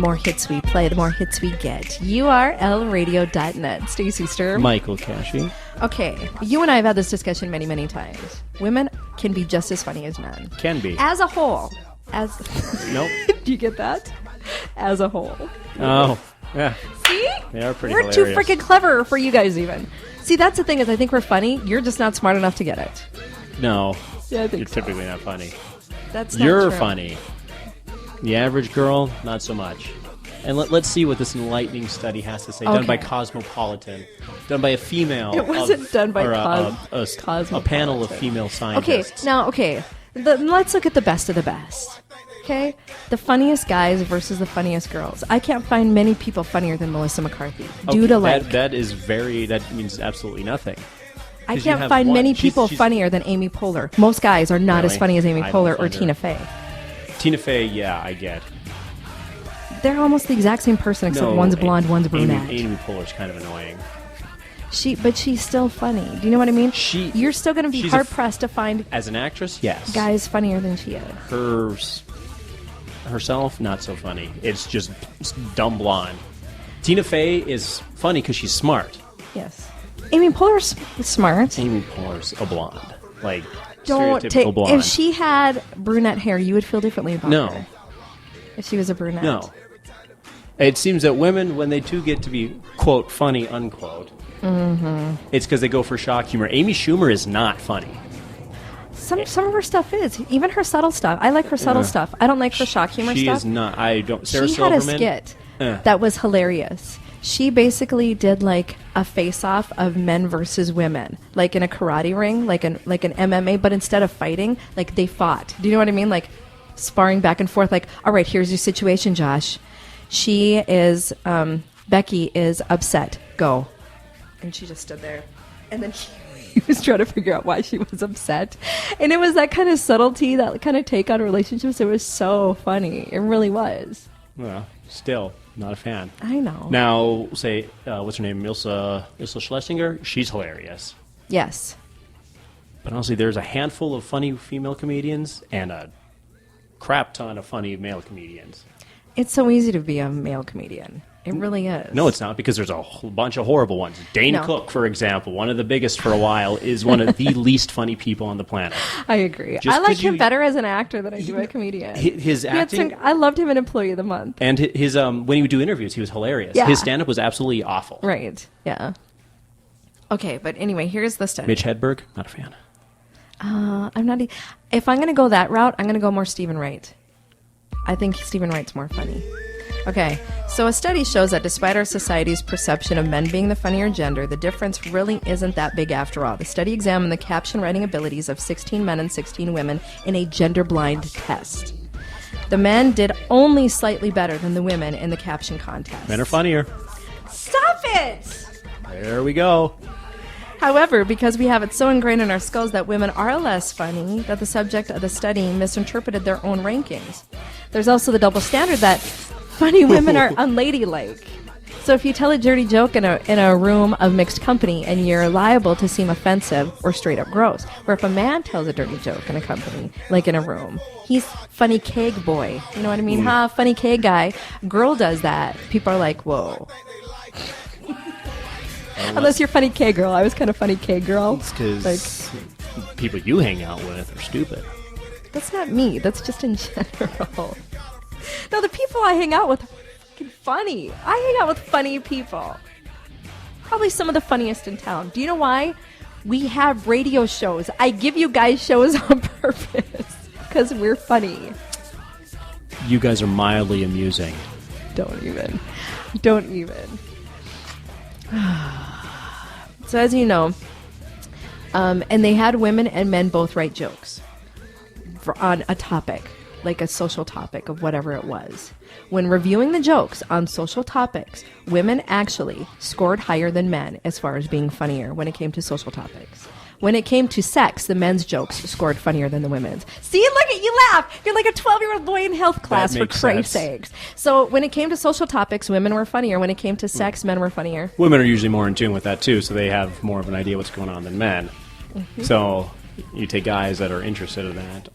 more hits we play, the more hits we get. URLradio.net. Stacy Sturm. Michael Cashy. Okay, you and I have had this discussion many, many times. Women can be just as funny as men. Can be. As a whole. Nope. Do you get that? As a whole. Oh, yeah. See? They are pretty We're hilarious. too freaking clever for you guys even. See, that's the thing is I think we're funny. You're just not smart enough to get it. No. Yeah, I think You're typically not funny. That's not You're true. funny. The average girl, not so much. And let's see what this enlightening study has to say. Done by Cosmopolitan. Done by a female. It wasn't done by a Cosmopolitan. panel of female scientists. Let's look at the best of the best. Okay? The funniest guys versus the funniest girls. I can't find many people funnier than Melissa McCarthy. That means absolutely nothing. I can't find many people funnier than Amy Poehler. Most guys are not as funny as Amy Poehler or Tina Fey. Tina Fey, yeah, I get. They're almost the exact same person, except one's blonde, one's brunette. Amy Poehler's kind of annoying. But she's still funny. Do you know what I mean? You're still going to be hard-pressed to find... As an actress, yes. Guys funnier than she is. Herself, not so funny. It's just dumb blonde. Tina Fey is funny because she's smart. Yes. Amy Poehler's smart. Amy Poehler's a blonde. Like, don't stereotypical blonde. If she had brunette hair, you would feel differently about her. If she was a brunette. No. It seems that women, when they do get to be, quote, funny, unquote, it's because they go for shock humor. Amy Schumer is not funny. Some of her stuff is. Even her subtle stuff. I like her subtle stuff. I don't like her shock humor stuff. She is not. I don't. Sarah She Silverman, had a skit that was hilarious. She basically did like a face-off of men versus women, like in a karate ring, like an MMA, but instead of fighting, like they fought. Do you know what I mean? Like sparring back and forth. Like, all right, here's your situation, Josh. Becky is upset. Go. And she just stood there. And then he was trying to figure out why she was upset. And it was that kind of subtlety, that kind of take on relationships. It was so funny. It really was. Well, still, not a fan. I know. Now, say, what's her name? Ilsa Schlesinger? She's hilarious. Yes. But honestly, there's a handful of funny female comedians and a crap ton of funny male comedians. It's so easy to be a male comedian. It really is. No, it's not, because there's a whole bunch of horrible ones. Dane Cook, for example, one of the biggest for a while, is one of the least funny people on the planet. I agree. Just I like him better as an actor than I do a comedian. His acting... I loved him in Employee of the Month. And his when he would do interviews, he was hilarious. Yeah. His stand-up was absolutely awful. Right, yeah. Okay, but anyway, here's the study. Mitch Hedberg, not a fan. I'm not... If I'm going to go that route, I'm going to go more Stephen Wright. I think Stephen Wright's more funny. Okay, so a study shows that despite our society's perception of men being the funnier gender, the difference really isn't that big after all. The study examined the caption writing abilities of 16 men and 16 women in a gender-blind test. The men did only slightly better than the women in the caption contest. Men are funnier. Stop it! There we go. However, because we have it so ingrained in our skulls that women are less funny, that the subject of the study misinterpreted their own rankings. There's also the double standard that funny women are unladylike. So if you tell a dirty joke in a room of mixed company, and you're liable to seem offensive or straight up gross. Where if a man tells a dirty joke in a company, like in a room, he's funny keg boy. You know what I mean? Funny keg guy. Girl does that. People are like, whoa. Unless you're funny K girl. I was kind of funny K girl. It's because people you hang out with are stupid. That's not me. That's just in general. No, the people I hang out with are fucking funny. I hang out with funny people. Probably some of the funniest in town. Do you know why? We have radio shows. I give you guys shows on purpose because we're funny. You guys are mildly amusing. Don't even. So as you know, and they had women and men both write jokes on a topic, like a social topic of whatever it was. When reviewing the jokes on social topics, women actually scored higher than men as far as being funnier when it came to social topics. When it came to sex, the men's jokes scored funnier than the women's. See, look at you laugh. You're like a 12-year-old boy in health class, for Christ's sakes. So when it came to social topics, women were funnier. When it came to sex, men were funnier. Women are usually more in tune with that, too, so they have more of an idea what's going on than men. Mm-hmm. So you take guys that are interested in that.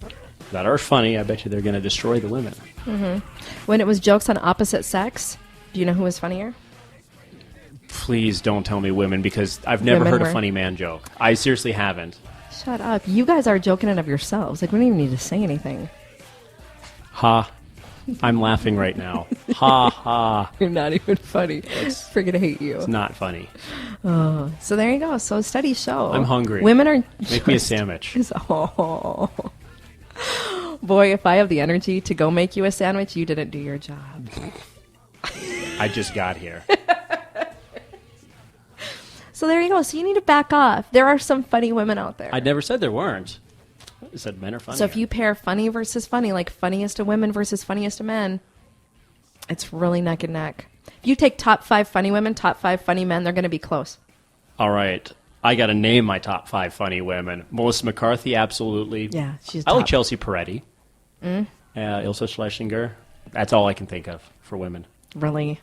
that are funny, I bet you they're going to destroy the women. When it was jokes on opposite sex, do you know who was funnier? Please don't tell me women, because I've never Women heard were- a funny man joke. I seriously haven't. Shut up. You guys are joking it of yourselves. Like, we don't even need to say anything. Ha. I'm laughing right now. Ha ha. You're not even funny. Freaking hate you. It's not funny. So there you go. So studies show. I'm hungry. Women are... Make me a sandwich. Oh. Boy, if I have the energy to go make you a sandwich, you didn't do your job. I just got here. So there you go. So you need to back off. There are some funny women out there. I never said there weren't. I said men are funny. So if you pair funny versus funny, like funniest of women versus funniest of men, it's really neck and neck. If you take top 5 funny women, top 5 funny men, they're going to be close. All right. I got to name my top 5 funny women. Melissa McCarthy, absolutely. Yeah, she's I like top. Chelsea Peretti. Ilsa Schlesinger. That's all I can think of for women. Really?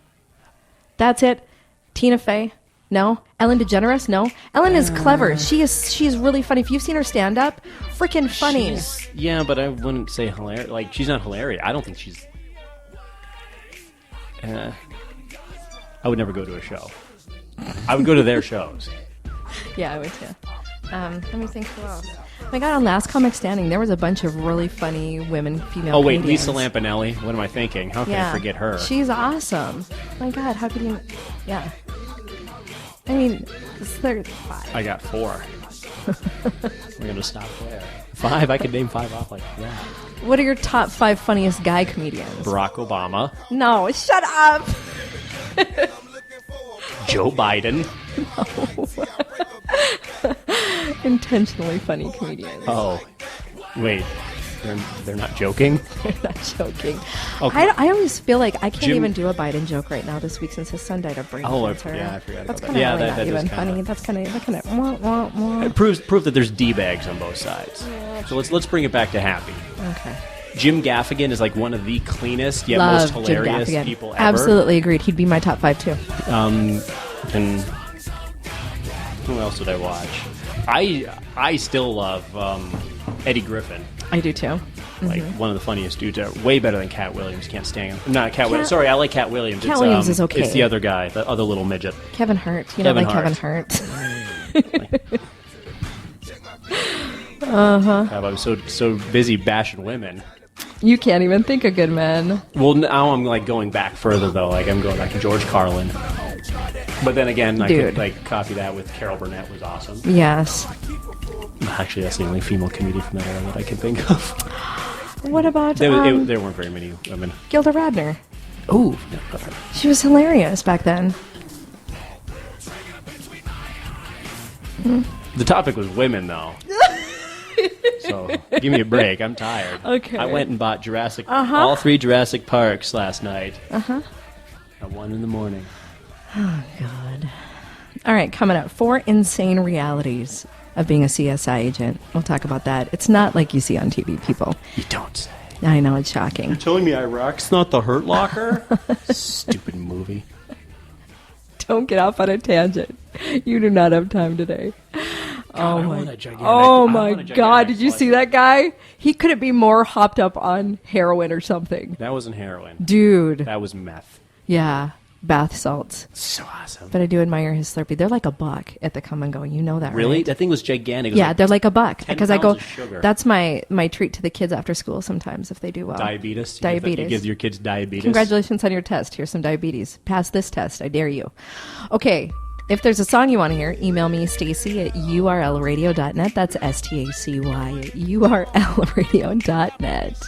That's it? Tina Fey? No. Ellen DeGeneres? No. Ellen is clever. She's really funny. If you've seen her stand up, freaking funny. Yeah, but I wouldn't say hilarious. Like, she's not hilarious. I don't think she's... I would never go to a show. I would go to their shows. Yeah, I would too. Let me think who else. Oh my God, on Last Comic Standing, there was a bunch of really funny women, female Oh, wait, comedians. Lisa Lampanelli. What am I thinking? How can I forget her? She's awesome. My God, how could you... Yeah. I mean, there's 5. I got 4. We're going to stop there. 5? I could name 5 off like that. What are your top 5 funniest guy comedians? Barack Obama. No, shut up! Joe Biden. Intentionally funny comedians. Oh, wait. They're not joking? I'm not joking. Okay. I always feel like I can't Jim- even do a Biden joke right now this week since his son died of brain Oh, cancer. I forgot That's about kind that. Yeah, of really that not is even kinda- funny. That's kind of wah, wah, wah. It proves that there's D-bags on both sides. So let's bring it back to happy. Okay. Jim Gaffigan is like one of the cleanest yet Love most Jim hilarious Gaffigan. people ever. Absolutely agreed. He'd be my top 5 too. And who else did I watch? I still love Eddie Griffin. I do too. Like one of the funniest dudes ever. Way better than Cat Williams. Can't stand him. Not Cat Williams. Sorry, I like Cat Williams. Cat Williams is okay. It's the other guy, the other little midget. Kevin Hart. You know, Kevin like Hart. Kevin Hart. God, I was so busy bashing women. You can't even think of good men. Well, now I'm like going back further though. Like I'm going back to George Carlin. But then again, I Dude. could like copy that with Carol Burnett was awesome. Yes. Actually, that's the only female comedian from that era that I can think of. What about There weren't very many women. Gilda Radner? Ooh, She was hilarious back then. the topic was women though. So give me a break. I'm tired. Okay. I went and bought all 3 Jurassic Parks last night. At 1 a.m. God. All right, coming up. 4 insane realities of being a CSI agent. We'll talk about that. It's not like you see on TV, people. You don't say. I know, it's shocking. Telling me Iraq's not the Hurt Locker? Stupid movie. Don't get off on a tangent. You do not have time today. I Oh want my, a gigantic- oh I want my a gigantic God, did you slice. see that guy? He couldn't be more hopped up on heroin or something. That wasn't heroin. Dude. That was meth. Yeah, bath salts. So awesome. But I do admire his Slurpee. They're like $1 at the Come and Go. You know that, Really? right? That thing was gigantic. It was Yeah, like they're like $1 10 because I go. pounds of sugar. That's my treat to the kids after school sometimes if they do well. diabetes. Diabetes. You give your kids diabetes. Congratulations on your test. Here's some diabetes. Pass this test. I dare you. Okay. If there's a song you want to hear, email me, Stacy at urlradio.net. That's STACY at urlradio.net.